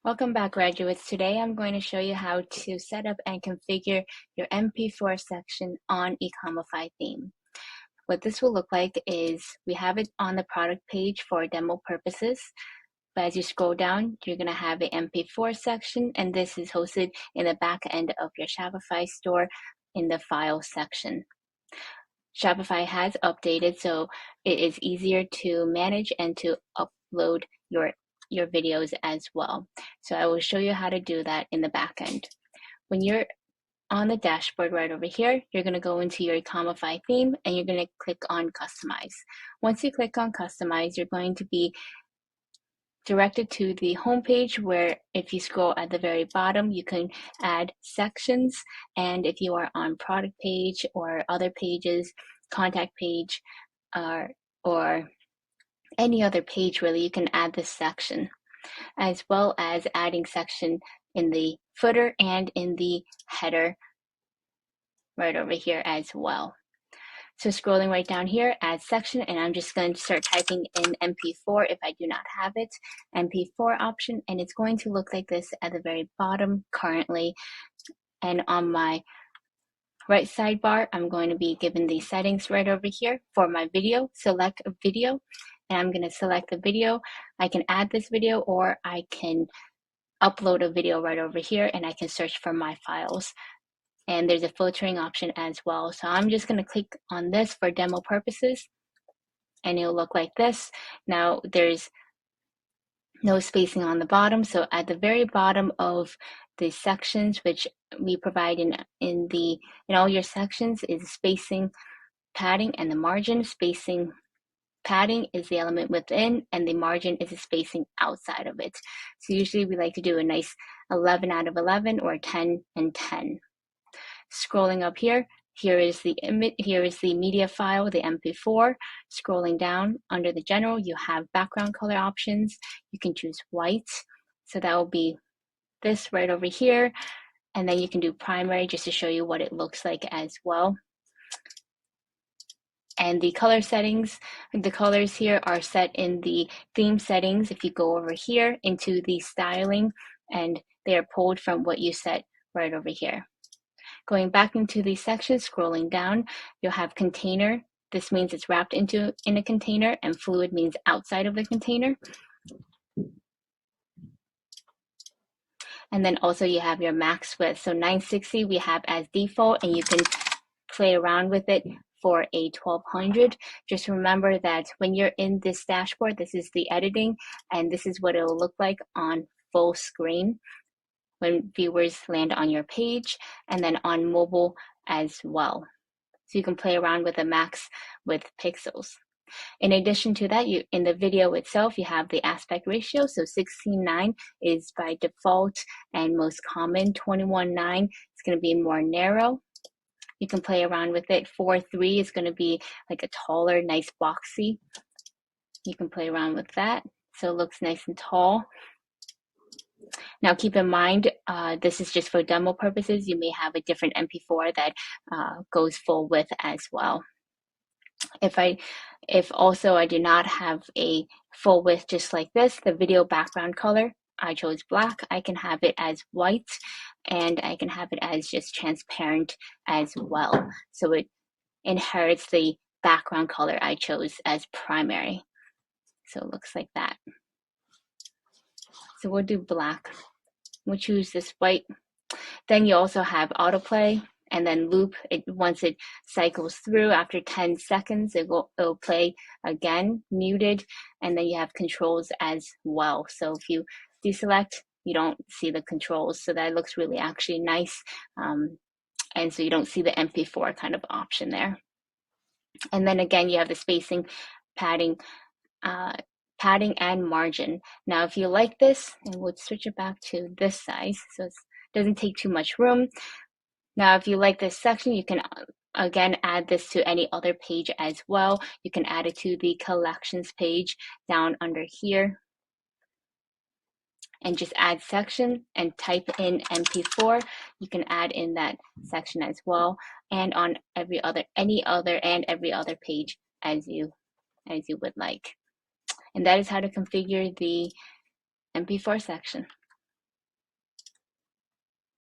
Welcome back, graduates. Today I'm going to show you how to set up and configure your MP4 section on Ecomify Theme. What this will look like is we have it on the product page for demo purposes, but as you scroll down, you're going to have an MP4 section, and this is hosted in the back end of your Shopify store in the file section. Shopify has updated, so it is easier to manage and to upload your videos as well. So I will show you how to do that in the back end. When you're on the dashboard right over here, you're going to go into your Ecomify theme and you're going to click on Customize. Once you click on Customize, you're going to be directed to the home page where if you scroll at the very bottom, you can add sections, and if you are on product page or other pages, contact page, or any other page really, you can add this section, as well as adding section in the footer and in the header right over here as well. So scrolling right down here, add section, and I'm just going to start typing in MP4 if I do not have it, MP4 option, and it's going to look like this at the very bottom currently. And on my right sidebar, I'm going to be given the settings right over here for my video. Select a video, and I'm going to select the video. I can add this video, or I can upload a video right over here, and I can search for my files. And there's a filtering option as well. So I'm just going to click on this for demo purposes, and it'll look like this. Now there's no spacing on the bottom, so at the very bottom of the sections, which we provide in all your sections, is spacing, padding, and the margin. Spacing, padding is the element within, and the margin is the spacing outside of it. So usually we like to do a nice 11 out of 11 or 10 and 10. Scrolling up here, here is the media file, the MP4. Scrolling down under the general, you have background color options. You can choose white, so that will be this right over here, and then you can do primary just to show you what it looks like as well. And the color settings, the colors here are set in the theme settings. If you go over here into the styling, and they are pulled from what you set right over here. Going back into the section, scrolling down, you'll have container. This means it's wrapped in a container, and fluid means outside of the container. And then also you have your max width. So 960 we have as default, and you can play around with it for a 1200. Just remember that when you're in this dashboard, this is the editing, and this is what it'll look like on full screen when viewers land on your page, and then on mobile as well. So you can play around with the max with pixels. In addition to that, in the video itself, you have the aspect ratio. So 16:9 is by default and most common. 21:9 is going to be more narrow. You can play around with it. 4:3 is going to be like a taller, nice boxy. You can play around with that, so it looks nice and tall. Now keep in mind, this is just for demo purposes. You may have a different MP4 that goes full width as well. If also I do not have a full width just like this, the video background color, I chose black. I can have it as white, and I can have it as just transparent as well. So it inherits the background color I chose as primary. So it looks like that. So we'll do black. We'll choose this white. Then you also have autoplay, and then loop. Once it cycles through, after 10 seconds, it'll play again, muted, and then you have controls as well. So if you deselect, you don't see the controls, so that looks really actually nice. And so you don't see the MP4 kind of option there. And then again, you have the spacing, padding, and margin. Now, if you like this, and we'll switch it back to this size, so it doesn't take too much room. Now, if you like this section, you can again add this to any other page as well. You can add it to the collections page down under here, and just add section and type in MP4. You can add in that section as well, and on every other page as you would like. And that is how to configure the MP4 section.